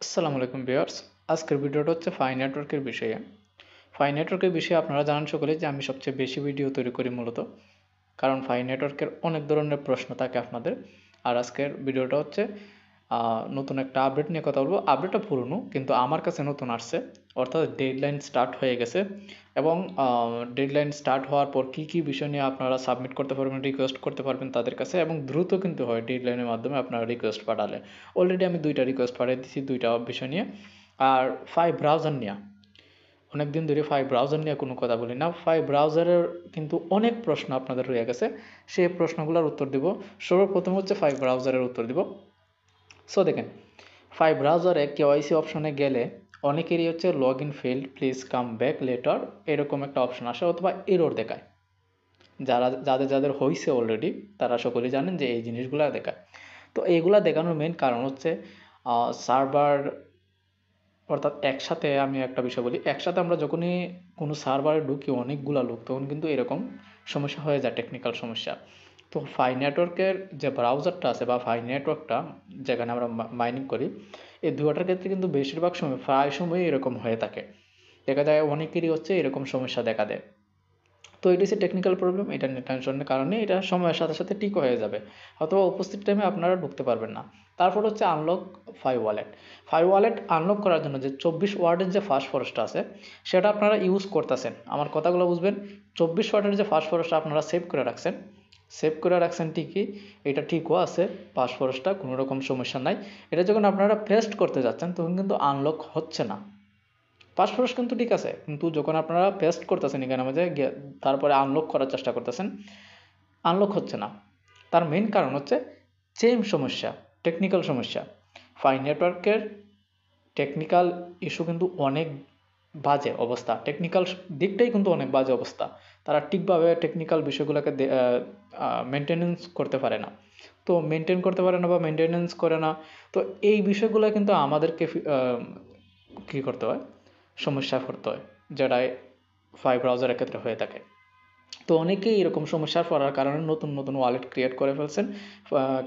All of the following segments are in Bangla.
আসসালামু আলাইকুম ভিউয়ার্স। আজকের ভিডিওটা হচ্ছে ফাই নেটওয়ার্কের বিষয়ে। ফাই নেটওয়ার্কের বিষয়ে আপনারা জানেন সকলে যে আমি সবচেয়ে বেশি ভিডিও তৈরি করি মূলত, কারণ ফাই নেটওয়ার্কের অনেক ধরনের প্রশ্ন থাকে আপনাদের। আর আজকের ভিডিওটা হচ্ছে নতুন একটা আপডেট নিয়ে কথা বলবো। আপডেটটা পুরনো, কিন্তু আমার কাছে নতুন আসছে, অর্থাৎ ডেডলাইন স্টার্ট হয়ে গেছে। এবং ডেডলাইন স্টার্ট হওয়ার পর কী কী বিষয় নিয়ে আপনারা সাবমিট করতে পারবেন, রিকোয়েস্ট করতে পারবেন তাদের কাছে, এবং দ্রুত কিন্তু হয় ডেডলাইনের মাধ্যমে আপনারা রিকোয়েস্ট পাঠালে। অলরেডি আমি 2টা রিকোয়েস্ট পাঠিয়ে দিচ্ছি 2টা বিষয় নিয়ে। আর ফাই ব্রাউজার নিয়ে অনেক দিন ধরে ফাই ব্রাউজার নিয়ে কোনো কথা বলি না। ফাই ব্রাউজারের কিন্তু অনেক প্রশ্ন আপনাদের রয়ে গেছে, সেই প্রশ্নগুলোর উত্তর দিব। সর্বপ্রথম হচ্ছে ফাই ব্রাউজারের উত্তর দিব। সো দেখেন, ফাই ব্রাউজারে কেওয়াইসি অপশনে গেলে অনেকেরই হচ্ছে log in failed, please come back later এরকম একটা অপশন আসে, অথবা এরর দেখায়। যাদের হয়েছে অলরেডি তারা সকলেই জানেন যে এই জিনিসগুলো দেখায়। তো এইগুলা দেখানোর মেইন কারণ হচ্ছে সার্ভার, অর্থাৎ একসাথে আমি একটা বিষয় বলি, একসাথে আমরা যখনই কোনো সার্ভারে ঢুকি অনেকগুলা লোক, তখন কিন্তু এরকম সমস্যা হয়ে যায়, টেকনিক্যাল সমস্যা। তো ফাই নেটওয়ার্কের যে ব্রাউজারটা আছে বা ফাই নেটওয়ার্কটা যেখানে আমরা মাইনিং করি, এই দুটার ক্ষেত্রে কিন্তু বেশিরভাগ সময় প্রায় সময়ই এরকম হয়ে থাকে। দেখা যায় অনেকেরই হচ্ছে এরকম সমস্যা দেখা দেয়। তো এটি হচ্ছে টেকনিক্যাল প্রবলেম, এটা টেনশনের কারণে এটা সময়ের সাথে সাথে ঠিক হয়ে যাবে, অথবা উপস্থিত টাইমে আপনারা ঢুকতে পারবেন না। তারপর হচ্ছে unlock Fi wallet. Fi wallet unlock করার জন্য যে 24 ওয়ার্ডের যে ফাস্ট ফরেস্টটা আছে, সেটা আপনারা ইউজ করতেছেন। আমার কথাগুলো বুঝবেন। 24 ওয়ার্ডের যে ফাস্ট ফরেস্টটা আপনারা সেভ করে রাখছেন ঠিকই, এটা ঠিকও আছে, ফাস্ট ফরেস্টটা কোনো রকম সমস্যা নাই। এটা যখন আপনারা পেস্ট করতে যাচ্ছেন তখন কিন্তু আনলক হচ্ছে না। পাসফরাস কিন্তু ঠিক আছে, কিন্তু যখন আপনারা পেস্ট করতেছেন এখানে মাঝে তারপরে আনলক করার চেষ্টা করতেছেন, আনলক হচ্ছে না। তার মেইন কারণ হচ্ছে সেম সমস্যা, টেকনিক্যাল সমস্যা। ফাই নেটওয়ার্কের টেকনিক্যাল ইস্যু কিন্তু অনেক বাজে অবস্থা, টেকনিক্যাল দিকটাই কিন্তু অনেক বাজে অবস্থা। তারা ঠিকভাবে টেকনিক্যাল বিষয়গুলোকে মেনটেনেন্স করতে পারে না। তো মেনটেন করতে পারে না বা মেনটেনেন্স করে না, তো এই বিষয়গুলো কিন্তু আমাদেরকে কী করতে হয়, সমস্যায় পড়তে হয়, যেটা ফাই ব্রাউজারের ক্ষেত্রে হয়ে থাকে। তো অনেকেই এরকম সমস্যার পড়ার কারণে নতুন নতুন ওয়ালেট ক্রিয়েট করে ফেলছেন।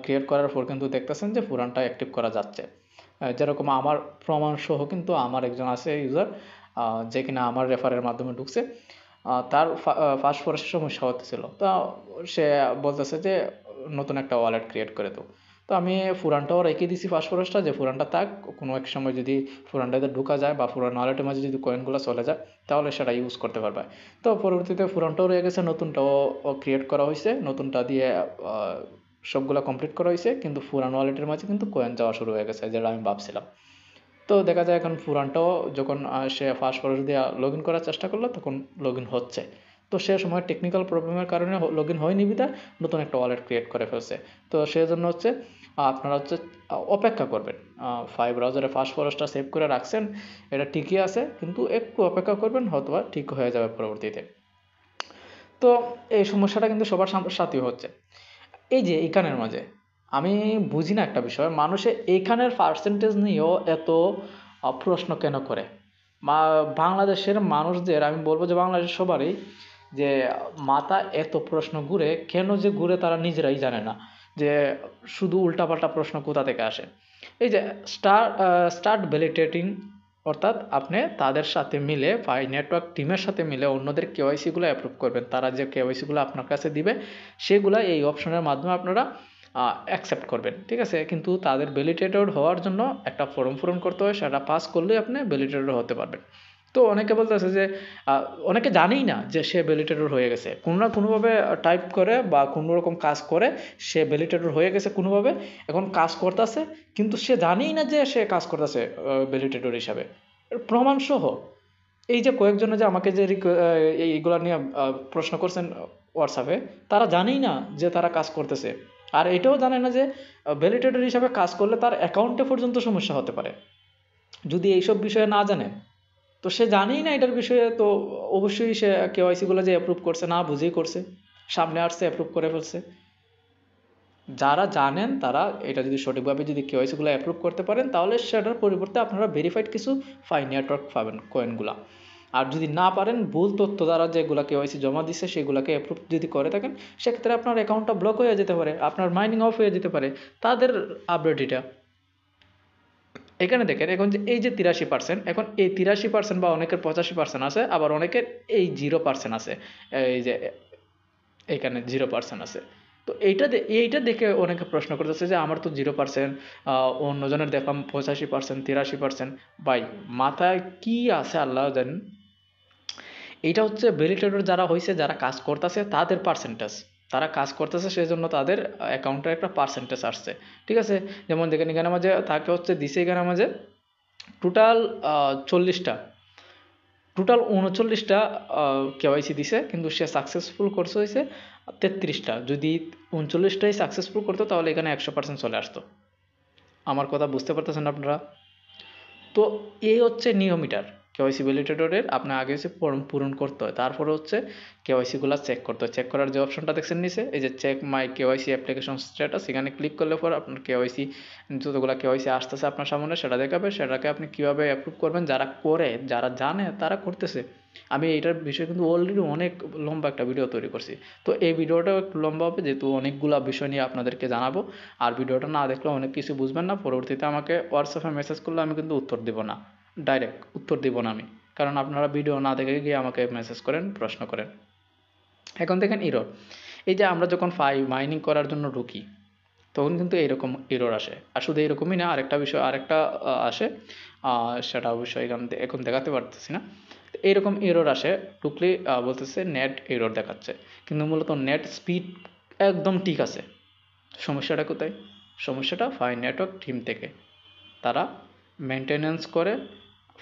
ক্রিয়েট করার পর কিন্তু দেখতেছেন যে পুরানটা অ্যাক্টিভ করা যাচ্ছে। যেরকম আমার প্রমাণ সহ কিন্তু আমার একজন আছে ইউজার, যে কিনা আমার রেফারের মাধ্যমে ঢুকছে। তার ফাস্ট ফরেস্টের সমস্যা হতেছিল, তো সে বলতেছে যে নতুন একটা ওয়ালেট ক্রিয়েট করে দাও। তো আমি পুরানটাও রেখে দিছি ফাস্ট ফরেস্টটা, যে পুরানটা থাক, কোনো এক সময় যদি পুরানটাতে ঢোকা যায় বা পুরান ওয়ালেটের মাঝে যদি কয়েনগুলো চলে যায়, তাহলে সেটা ইউজ করতে পারবে। তো পরবর্তীতে পুরানটাও রয়ে গেছে, নতুনটাও ক্রিয়েট করা হয়েছে, নতুনটা দিয়ে সবগুলো কমপ্লিট করা হয়েছে, কিন্তু পুরান ওয়ালেটের মাঝে কিন্তু কয়েন যাওয়া শুরু হয়ে গেছে, যেটা আমি ভাবছিলাম। তো দেখা যায় এখন পুরানটাও যখন সে ফাস্ট ফরওয়ার্ড দিয়ে লগ ইন করার চেষ্টা করলো, তখন লগ ইন হচ্ছে। তো সে সময় টেকনিক্যাল প্রবলেমের কারণে লগ ইন হয়নি বিধায় নতুন একটা ওয়ালেট ক্রিয়েট করে ফেলছে। তো সেই জন্য হচ্ছে আপনারা হচ্ছে অপেক্ষা করবেন। ফাই ব্রাউজারে ফাস্ট ফরওয়ার্ডটা সেভ করে রাখছেন, এটা ঠিকই আছে, কিন্তু একটু অপেক্ষা করবেন, হয়তো ঠিক হয়ে যাবে পরবর্তীতে। তো এই সমস্যাটা কিন্তু সবার সাথেই হচ্ছে। এই যে এইখানের মাঝে আমি বুঝি না একটা বিষয়, মানুষে এইখানের পার্সেন্টেজ নিয়েও এত প্রশ্ন কেন করে। বাংলাদেশের মানুষদের আমি বলবো যে বাংলাদেশের সবারই যে মাথা এত প্রশ্ন ঘুরে, কেন যে ঘুরে তারা নিজেরাই জানে না, যে শুধু উল্টাপাল্টা প্রশ্ন কোথা থেকে আসে। এই যে স্টার্ট ভ্যালিডেটিং, অর্থাৎ আপনি তাদের সাথে মিলে ফাই নেটওয়ার্ক টিমের সাথে মিলে অন্যদের কেওয়াইসিগুলো অ্যাপ্রুভ করবেন। তারা যে কেওয়াইসিগুলো আপনার কাছে দিবে, সেগুলো এই অপশনের মাধ্যমে আপনারা অ্যাকসেপ্ট করবেন, ঠিক আছে। কিন্তু তাদের ভ্যালিডেটেড হওয়ার জন্য একটা ফর্ম পূরণ করতে হয়, সেটা পাস করলেই আপনি ভ্যালিডেটেড হতে পারবেন। তো অনেকে বলতেছে যে অনেকে জানেই না যে সে ভ্যালিডেটেড হয়ে গেছে, কোনো না কোনোভাবে টাইপ করে বা কোনো রকম কাজ করে সে ভ্যালিডেটেড হয়ে গেছে কোনোভাবে, এখন কাজ করতেছে, কিন্তু সে জানেই না যে সে কাজ করতেছে ভ্যালিডেটর হিসাবে, প্রমাণ সহ। এই যে কয়েকজনে যে আমাকে যে এইগুলা নিয়ে প্রশ্ন করছেন হোয়াটসঅ্যাপে, তারা জানেই না যে তারা কাজ করতেছে। আর এটাও জানে না যে ভ্যালিডেটর হিসাবে কাজ করলে তার অ্যাকাউন্টে পর্যন্ত সমস্যা হতে পারে, যদি এইসব বিষয়ে না জানে। তো সে জানেই না এটার বিষয়ে, তো অবশ্যই সে কেওয়াইসিগুলো যে অ্যাপ্রুভ করছে না বুঝেই করছে, সামনে আসছে অ্যাপ্রুভ করে ফেলছে। যারা জানেন তারা এটা যদি সঠিকভাবে যদি কেওয়াইসিগুলো অ্যাপ্রুভ করতে পারেন, তাহলে সেটার পরিবর্তে আপনারা ভেরিফাইড কিছু ফাই নেটওয়ার্ক পাবেন, কয়েনগুলা। আর যদি না পারেন, ভুল তথ্য দ্বারা যেগুলা কেওয়াইসি জমা দিচ্ছে সেগুলাকে অ্যাপ্রুভ যদি করে থাকেন, সেক্ষেত্রে আপনার অ্যাকাউন্টটা ব্লক হয়ে যেতে পারে, আপনার মাইনিং অফ হয়ে যেতে পারে। তাদের আপডেট এটা। এখানে দেখেন এখন যে এই যে 83%, এখন এই 83% বা অনেকের 85% আছে, আবার অনেকের এই 0% আছে, এই যে এখানে 0% আছে। তো এইটা দেখে অনেকে প্রশ্ন করতেছে যে আমার তো 0%, অন্যজনের দেখলাম 85%, 83%। ভাই, মাথায় কি আছে আল্লাহ জানেন। এইটা হচ্ছে ভ্যালিডেটর যারা হয়েছে, যারা কাজ করতেছে তাদের পার্সেন্টেজ, তারা কাজ করতেছে সেই জন্য তাদের অ্যাকাউন্টের একটা পার্সেন্টেজ আসছে, ঠিক আছে। যেমন দেখেন এখানে মাঝে তাকে হচ্ছে দিছে, এখানে মাঝে টোটাল 40টা, টোটাল 39টা কেওয়াইসি দিছে, কিন্তু সে সাকসেসফুল কোর্স হয়েছে 33টা। যদি 39টাই সাকসেসফুল করতো তাহলে এখানে 100% চলে আসতো। আমার কথা বুঝতে পারতেছেন আপনারা? তো এই হচ্ছে নিয়মিটার কেওয়াইসি ভ্যালিডেটরের। আপনার আগে হচ্ছে ফর্ম পূরণ করতে হয়, তারপরে হচ্ছে কেওয়াইসিগুলো চেক করতে হয়। চেক করার যে অপশনটা দেখছেন নিচে, এই যে check my KYC application status, এখানে ক্লিক করলে পর আপনার কেওয়াইসি, যতগুলো কেওয়াইসি আসতেছে আপনার সামনে সেটা দেখাবে। সেটাকে আপনি কীভাবে অ্যাপ্রুভ করবেন, যারা করে, যারা জানে তারা করতেছে। আমি এইটার বিষয়ে কিন্তু অলরেডি অনেক লম্বা একটা ভিডিও তৈরি করছি। তো এই ভিডিওটাও একটু লম্বা হবে, যেহেতু অনেকগুলা বিষয় নিয়ে আপনাদেরকে জানাবো। আর ভিডিওটা না দেখলে অনেক কিছু বুঝবেন না, পরবর্তীতে আমাকে হোয়াটসঅ্যাপে মেসেজ করলে আমি কিন্তু উত্তর দেবো না, ডাইরেক্ট উত্তর দিব না আমি, কারণ আপনারা ভিডিও না দেখে গিয়ে আমাকে মেসেজ করেন, প্রশ্ন করেন। এখন দেখেন এরর, এই যে আমরা যখন মাইনিং করার জন্য ঢুকি তখন কিন্তু এইরকম এরর আসে। আর শুধু এরকমই না, আরেকটা বিষয়, আরেকটা আসে, সেটা অবশ্যই এখন দেখাতে পারতেছি না। এইরকম এরর আসে, ঢুকলে বলতেছে নেট এরর দেখাচ্ছে, কিন্তু মূলত নেট স্পিড একদম ঠিক আছে। সমস্যাটা কোথায়? সমস্যাটা ফাই নেটওয়ার্ক টিম থেকে, তারা মেনটেনেন্স করে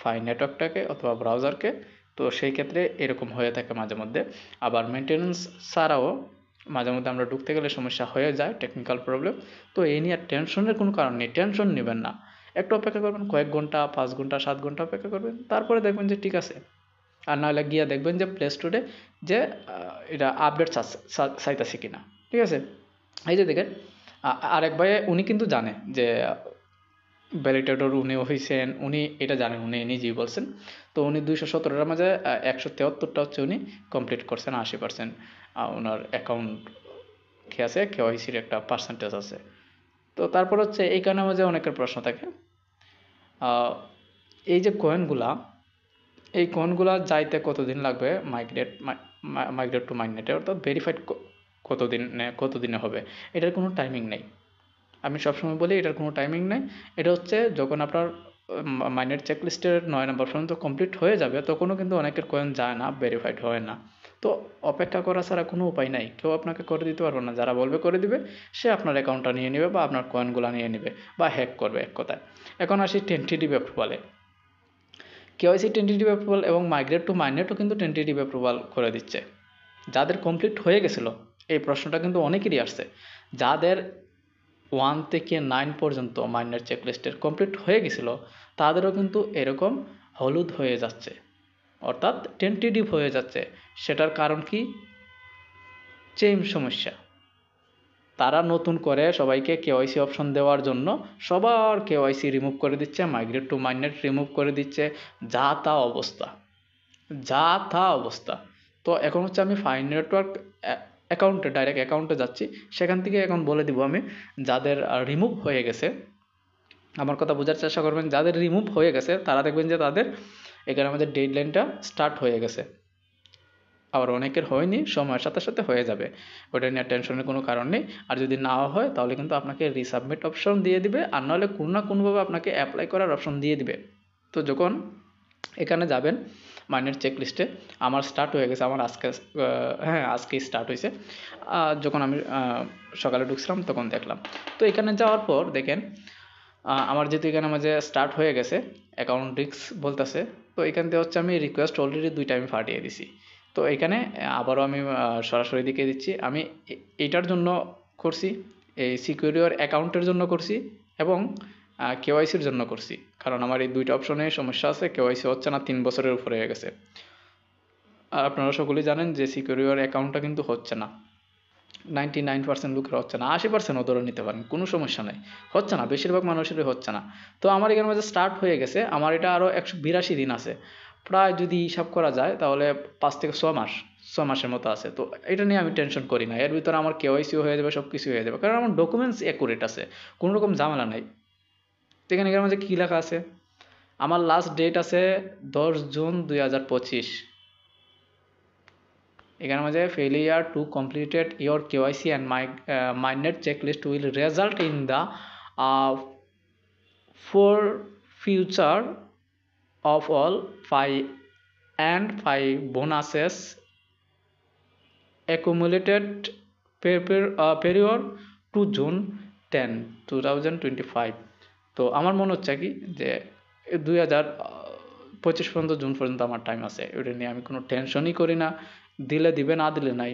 ফাই নেটওয়ার্কটাকে অথবা ব্রাউজারকে। তো সেই ক্ষেত্রে এরকম হয়ে থাকে মাঝে মধ্যে। আবার মেনটেনেন্স ছাড়াও মাঝে মধ্যে আমরা ঢুকতে গেলে সমস্যা হয়ে যায়, টেকনিক্যাল প্রবলেম। তো এই নিয়ে টেনশনের কোনো কারণ নেই, টেনশন নেবেন না। একটু অপেক্ষা করবেন, কয়েক ঘন্টা, 5 ঘন্টা, 7 ঘন্টা অপেক্ষা করবেন, তারপরে দেখবেন যে ঠিক আছে। আর নাহলে গিয়ে দেখবেন যে প্লে স্টোরে যে এটা আপডেট চাইতেছে কিনা, ঠিক আছে। এই যে দেখেন আরেক ভাই, উনি কিন্তু জানে যে ভ্যালিডেটর উনি হয়েছেন, উনি এটা জানেন, উনি নিজেই বলছেন। তো উনি 217টার মাঝে 173টা হচ্ছে উনি কমপ্লিট করছেন, 80% ওনার অ্যাকাউন্ট কি আছে, কেওয়াইসির একটা পার্সেন্টেজ আছে। তো তারপর হচ্ছে এইখানে মাঝে অনেকের প্রশ্ন থাকে, এই যে কয়েনগুলা, এই কয়েনগুলা যাইতে কতদিন লাগবে, মাইগ্রেট টু মাইননেটে, অর্থাৎ ভেরিফাইড কতদিনে হবে, এটার কোনো টাইমিং নেই। আমি সবসময় বলি এটার কোনো টাইমিং নেই। এটা হচ্ছে যখন আপনার মাইনের চেকলিস্টের 9 নম্বর পর্যন্ত কমপ্লিট হয়ে যাবে, তখনও কিন্তু অনেকের কয়েন যায় না, ভেরিফাইড হয় না। তো অপেক্ষা করা ছাড়া কোনো উপায় নাই, কেউ আপনাকে করে দিতে পারবে না। যারা বলবে করে দিবে, সে আপনার অ্যাকাউন্টটা নিয়ে নেবে বা আপনার কয়েনগুলো নিয়ে নেবে বা হ্যাক করবে, এক কথায়। এখন আসি টেন্টেটিভ অ্যাপ্রুভালে। কেওয়াইসি টেন্টেটিভ অ্যাপ্রুভাল এবং মাইগ্রেট টু মাইনেটও কিন্তু টেন্টেটিভ অ্যাপ্রুভাল করে দিচ্ছে। যাদের কমপ্লিট হয়ে গেছিলো, এই প্রশ্নটা কিন্তু অনেকেরই আসছে, যাদের 1 থেকে 9 পর্যন্ত মাইনার চেকলিস্টের কমপ্লিট হয়ে গেছিলো, তাদেরও কিন্তু এরকম হলুদ হয়ে যাচ্ছে, অর্থাৎ টেন্টেটিভ হয়ে যাচ্ছে। সেটার কারণ কি? চেইন সমস্যা। তারা নতুন করে সবাইকে কেওয়াইসি অপশন দেওয়ার জন্য সবার কেওয়াইসি রিমুভ করে দিচ্ছে, মাইগ্রেট টু মাইনেট রিমুভ করে দিচ্ছে, যা তা অবস্থা, যা তা অবস্থা। তো এখন হচ্ছে আমি ফাইন নেটওয়ার্ক অ্যাকাউন্টে, ডাইরেক্ট অ্যাকাউন্টে যাচ্ছি, সেখান থেকে এখন বলে দিব আমি যাদের রিমুভ হয়ে গেছে। আমার কথা বোঝার চেষ্টা করবেন, যাদের রিমুভ হয়ে গেছে তারা দেখবেন যে তাদের এখানে আমাদের ডেডলাইনটা স্টার্ট হয়ে গেছে। আবার অনেকের হয়নি, সময়ের সাথে সাথে হয়ে যাবে, ওটা নিয়ে টেনশনের কোনো কারণ নেই। আর যদি নাও হয় তাহলে কিন্তু আপনাকে রিসাবমিট অপশন দিয়ে দিবে, আর নাহলে কোনো না কোনোভাবে আপনাকে অ্যাপ্লাই করার অপশন দিয়ে দিবে। তো যখন এখানে যাবেন মাইনের চেক লিস্টে, আমার স্টার্ট হয়ে গেছে, আমার আজকে হ্যাঁ আজকেই স্টার্ট হয়েছে। যখন আমি সকালে ঢুকছিলাম তখন দেখলাম। তো এখানে যাওয়ার পর দেখেন আমার যেহেতু এখানে মাঝে স্টার্ট হয়ে গেছে, অ্যাকাউন্ট রিস্ক বলতেছে, তো এখান থেকে হচ্ছে আমি রিকোয়েস্ট অলরেডি 2টা আমি পাঠিয়ে দিছি। তো এখানে আবারও আমি সরাসরি দিকে দিচ্ছি, আমি এইটার জন্য করছি, এই সিকিউরিওর অ্যাকাউন্টের জন্য করছি এবং কেওয়াইসির জন্য করছি, কারণ আমার এই 2টা অপশনে সমস্যা আছে, কেওয়াইসি হচ্ছে না, 3 বছরের উপরে হয়ে গেছে। আর আপনারা সকলেই জানেন যে সিকিউরিওর অ্যাকাউন্টটা কিন্তু হচ্ছে না, 99% লোকের হচ্ছে না, 80%ও ধরে নিতে পারেন, কোনো সমস্যা নেই, হচ্ছে না, বেশিরভাগ মানুষেরই হচ্ছে না। তো আমার এখানে মাঝে স্টার্ট হয়ে গেছে, আমার এটা আরও 182 দিন আছে। প্রায় যদি হিসাব করা যায় তাহলে 5 থেকে 6 মাসের মতো আছে। তো এটা নিয়ে আমি টেনশন করি না, এর ভিতরে আমার কেওয়াইসিও হয়ে যাবে, সব কিছু হয়ে যাবে, কারণ আমার ডকুমেন্টস অ্যাকুরেট আছে, কোনো রকম ঝামেলা নাই। তো এখানে এখানের মধ্যে কী লেখা আছে, আমার লাস্ট ডেট আছে 10 জুন 2025। এখানে মাঝে failure two completed your KYC and মাইনেট checklist will result in the for future of all 5 bonuses accumulated period to June 10, 2025। তো আমার মনে হচ্ছে কি যে 2025 পর্যন্ত, জুন পর্যন্ত আমার টাইম আছে, ওটা নিয়ে আমি কোনো টেনশনই করি না। দিলে দিবে, না দিলে নাই,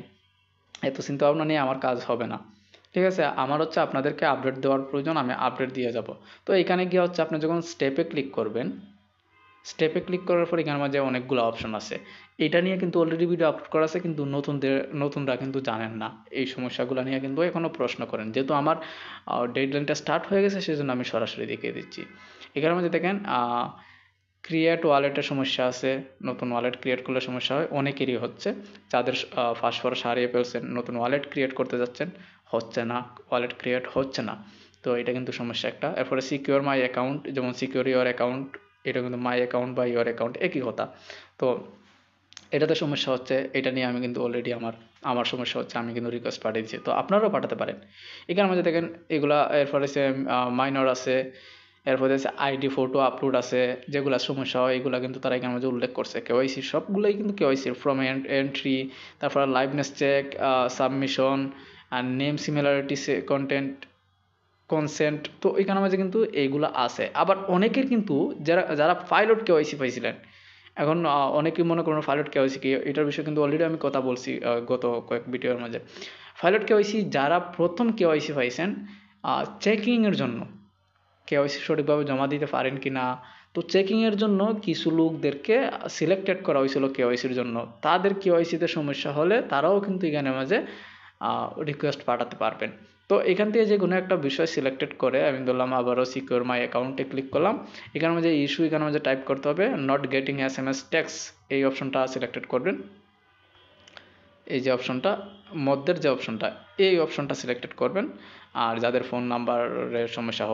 এত চিন্তা ভাবনা নিয়ে আমার কাজ হবে না। ঠিক আছে, আমার হচ্ছে আপনাদেরকে আপডেট দেওয়ার প্রয়োজন, আমি আপডেট দিয়ে যাব। তো এখানে গিয়ে হচ্ছে আপনি যখন স্টেপে ক্লিক করবেন, স্টেপে ক্লিক করার পর এখানের মাঝে অনেকগুলো অপশন আছে। এটা নিয়ে কিন্তু অলরেডি ভিডিও আপলোড করা আছে, কিন্তু নতুনরা কিন্তু জানেন না এই সমস্যাগুলো নিয়ে, কিন্তু এখনও প্রশ্ন করেন। যেহেতু আমার ডেডলাইনটা স্টার্ট হয়ে গেছে, সেজন্য আমি সরাসরি দেখিয়ে দিচ্ছি। এখানের মধ্যে দেখেন ক্রিয়েট ওয়ালেটের সমস্যা আছে, নতুন ওয়ালেট ক্রিয়েট করলে সমস্যা হয়, অনেকেরই হচ্ছে। যাদের ফসফরাস হারিয়ে ফেলছেন, নতুন ওয়ালেট ক্রিয়েট করতে যাচ্ছেন, হচ্ছে না, ওয়ালেট ক্রিয়েট হচ্ছে না, তো এটা কিন্তু সমস্যা একটা। এরপরে সিকিউর মাই অ্যাকাউন্ট, যেমন সিকিউর ইওর অ্যাকাউন্ট, এটা কিন্তু মাই অ্যাকাউন্ট বা ইওর অ্যাকাউন্ট একই কথা। তো এটাতে সমস্যা হচ্ছে, এটা নিয়ে আমি কিন্তু অলরেডি আমার সমস্যা হচ্ছে, আমি কিন্তু রিকোয়েস্ট পাঠিয়ে দিচ্ছি, তো আপনারাও পাঠাতে পারেন। এখানের মধ্যে দেখেন এগুলা, এরপরে সে মাইনর আছে, এরপরে আছে আইডি ফটো আপলোড আছে, যেগুলো সমস্যা হয় এগুলো কিন্তু তারা এখানের মধ্যে উল্লেখ করছে। কেওয়াইসি সবগুলোই কিন্তু কেওয়াইসির ফ্রম এন্ট্রি, তারপর লাইভনেস চেক, সাবমিশন, আর নেম সিমিলারিটি, কন্টেন্ট কনসেন্ট, তো এখানের মাঝে কিন্তু এইগুলো আছে। আবার অনেকের কিন্তু যারা পাইলট কেওয়াইসি পাইছিলেন, এখন অনেকেই মনে করেন পাইলট কেওয়াইসি কি, এটার বিষয়ে কিন্তু অলরেডি আমি কথা বলছি গত কয়েক ভিডিওর মাঝে। পাইলট কেওয়াইসি যারা প্রথম কেওয়াইসি পাইছেন চেকিংয়ের জন্য, কেওয়াইসি সঠিকভাবে জমা দিতে পারেন কি না, তো চেকিংয়ের জন্য কিছু লোকদেরকে সিলেক্টেড করা হয়েছিল কেওয়াইসির জন্য। তাদের কেওয়াইসিতে সমস্যা হলে তারাও কিন্তু এখানের মাঝে রিকোয়েস্ট পাঠাতে পারবেন। তো এখান থেকে যে কোনো একটা বিষয় সিলেক্টেড করে আমি ধরলাম আবারও সিকিউর মাই অ্যাকাউন্টে ক্লিক করলাম। এখানের মধ্যে ইস্যু, এখানের মধ্যে টাইপ করতে হবে নট গেটিং SMS টেক্স, এই অপশনটা সিলেক্টেড করবেন। এই যে অপশনটা, মধ্যের যে অপশনটা, এই অপশনটা সিলেক্টেড করবেন। আর যাদের ফোন নাম্বারের সমস্যা,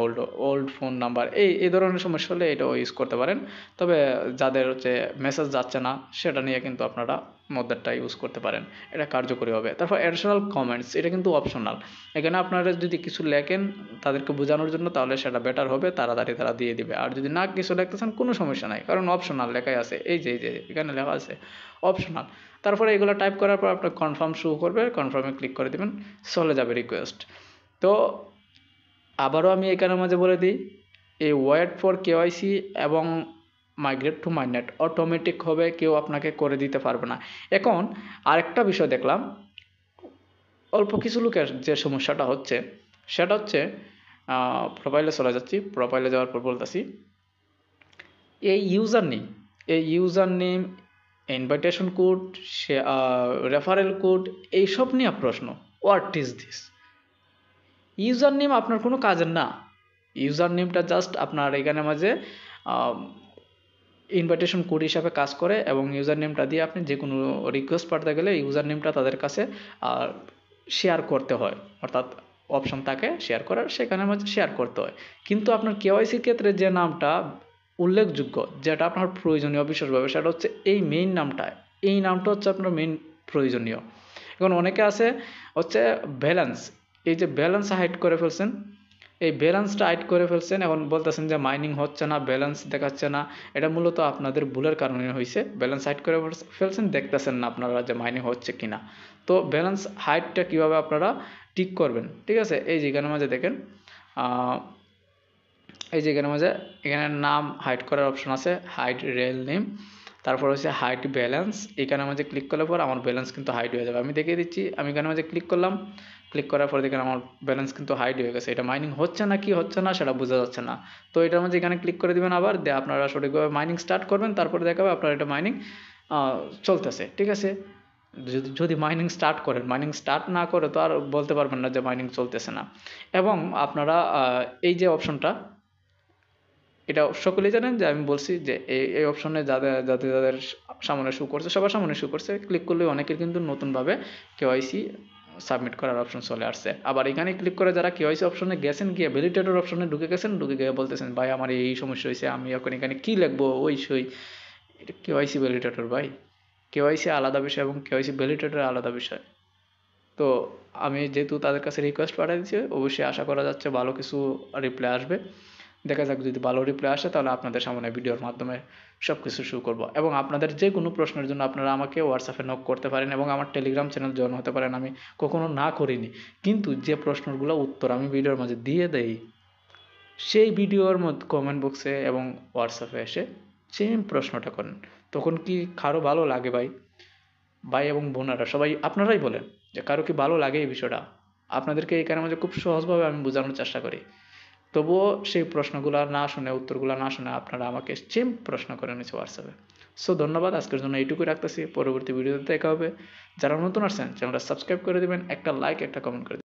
ওল্ড ফোন নাম্বার, এই ধরনের সমস্যা হলে এটাও ইউজ করতে পারেন। তবে যাদের হচ্ছে মেসেজ যাচ্ছে না, সেটা নিয়ে কিন্তু আপনারা মধ্যেরটা ইউজ করতে পারেন, এটা কার্যকরী হবে। তারপর অ্যাডিশনাল কমেন্টস, এটা কিন্তু অপশনাল। এখানে আপনারা যদি কিছু লেখেন তাদেরকে বোঝানোর জন্য, তাহলে সেটা বেটার হবে, তাড়াতাড়ি তারা দিয়ে দিবে। আর যদি না কিছু লিখতেছেন, কোনো সমস্যা নাই, কারণ অপশনাল লেখাই আছে, এই যে এখানে লেখা আছে অপশনাল। তারপরে এগুলো টাইপ করার পর আপনার কনফার্ম শো করবে, কনফার্মে ক্লিক করে দেবেন, চলে যাবে রিকোয়েস্ট। তো আবারও আমি এখানের মাঝে বলে দিই, এই ওয়েট ফর কেওয়াইসি এবং মাইগ্রেট টু মাইনেট অটোমেটিক হবে, কেউ আপনাকে করে দিতে পারবে না। এখন আরেকটা বিষয় দেখলাম, অল্প কিছু লোকের যে সমস্যাটা হচ্ছে, সেটা হচ্ছে প্রোফাইলে চলে যাচ্ছি, প্রোফাইলে যাওয়ার পর বলতেছি এই user name, invitation code, referral code, এইসব নিয়ে প্রশ্ন। What is this? User name আপনার কোনো কাজের না। ইউজার নেমটা জাস্ট আপনার এখানে মাঝে ইনভাইটেশন কোড হিসাবে কাজ করে, এবং ইউজার নেমটা দিয়ে আপনি যে কোনো রিকোয়েস্ট পাঠাতে গেলে ইউজার নেমটা তাদের কাছে শেয়ার করতে হয়, অর্থাৎ অপশন থাকে শেয়ার করার, সেখানে মাঝে শেয়ার করতে হয়। কিন্তু আপনার কেওয়াইসির ক্ষেত্রে যে নামটা উল্লেখযোগ্য, যেটা আপনার প্রয়োজনীয় বিশেষভাবে, সেটা হচ্ছে এই মেইন নামটা। এই নামটা হচ্ছে আপনার মেইন প্রয়োজনীয়। এখন অনেকে আছে হচ্ছে ব্যালেন্স, এই যে ব্যালেন্স হাইড করে ফেলছেন, এই ব্যালেন্সটা হাইড করে ফেলছেন, এখন বলতেছেন যে মাইনিং হচ্ছে না, ব্যালেন্স দেখাচ্ছে না। এটা মূলত আপনাদের ভুলের কারণে হয়েছে, ব্যালেন্স হাইড করে ফেলছেন, দেখতেছেন না আপনারা যে মাইনিং হচ্ছে কিনা। তো ব্যালেন্স হাইডটা কীভাবে আপনারা ঠিক করবেন, ঠিক আছে, এই যেখানে মাঝে দেখেন, এই যেখানে মাঝে এখানে নাম হাইড করার অপশন আছে, হাইড রেল নেম, তারপর হচ্ছে হাইড ব্যালেন্স। এখানে মাঝে ক্লিক করলে পর আমার ব্যালেন্স কিন্তু হাইড হয়ে যাবে। আমি দেখিয়ে দিচ্ছি, আমি এখানে মাঝে ক্লিক করলাম, ক্লিক করার পর দেখেন আমার ব্যালেন্স কিন্তু হাইড হয়ে গেছে। এটা মাইনিং হচ্ছে না কি হচ্ছে না সেটা বোঝা যাচ্ছে না। তো এটার মধ্যে এখানে ক্লিক করে দেবেন, আবার আপনারা সঠিকভাবে মাইনিং স্টার্ট করবেন, তারপরে দেখাবে আপনার এটা মাইনিং চলতেছে, ঠিক আছে। যদি মাইনিং স্টার্ট করেন, মাইনিং স্টার্ট না করে তো আর বলতে পারবেন না যে মাইনিং চলতেছে না। এবং আপনারা এই যে অপশনটা, এটা সকলেই জানেন যে আমি বলছি যে এই অপশনে যাদের সামনে শো করছে, সবার সামনে শো করছে, ক্লিক করলে অনেকের কিন্তু নতুনভাবে কেওয়াইসি সাবমিট করার অপশন চলে আসছে। আবার এখানে ক্লিক করে যারা কেওয়াইসি অপশনে গেছেন, গিয়ে ভ্যালিডেটর অপশনে ঢুকে গেছেন, ঢুকে গিয়ে বলতেছেন ভাই আমার এই সমস্যা হয়েছে, আমি এখন এখানে কি লিখবো ওই সই। এটা কেওয়াইসি ভ্যালিডেটর ভাই, কেওয়াইসি আলাদা বিষয় এবং কেওয়াইসি ভ্যালিডেটর আলাদা বিষয়। তো আমি যেহেতু তাদের কাছে রিকোয়েস্ট পাঠিয়ে দিচ্ছি, অবশ্যই আশা করা যাচ্ছে ভালো কিছু রিপ্লাই আসবে। দেখা যাক, যদি ভালো রিপ্লাই আসে তাহলে আপনাদের সামনে ভিডিওর মাধ্যমে সব কিছু শুরু করবো। এবং আপনাদের যে কোনো প্রশ্নের জন্য আপনারা আমাকে হোয়াটসঅ্যাপে নক করতে পারেন এবং আমার টেলিগ্রাম চ্যানেল জয়েন হতে পারেন। আমি কখনো না করিনি, কিন্তু যে প্রশ্নগুলো উত্তর আমি ভিডিওর মাঝে দিয়ে দেই, সেই ভিডিওর মধ্যে কমেন্ট বক্সে এবং হোয়াটসঅ্যাপে এসে সেম প্রশ্নটা করেন, তখন কি কারো ভালো লাগে ভাই? ভাই এবং বোনেরা সবাই আপনারাই বলেন যে কারো কি ভালো লাগে এই বিষয়টা? আপনাদেরকে এই কারণে খুব সহজভাবে আমি বোঝানোর চেষ্টা করি, তবুও সেই প্রশ্নগুলো না শুনে, উত্তরগুলো না শুনে আপনারা আমাকে সেম প্রশ্ন করে নিচ্ছে হোয়াটসঅ্যাপে। সো ধন্যবাদ, আজকের জন্য এইটুকুই রাখতেছি। পরবর্তী ভিডিওতে দেখা হবে। যারা নতুন আসছেন চ্যানেলটা সাবস্ক্রাইব করে দেবেন, একটা লাইক একটা কমেন্ট করে দেবেন।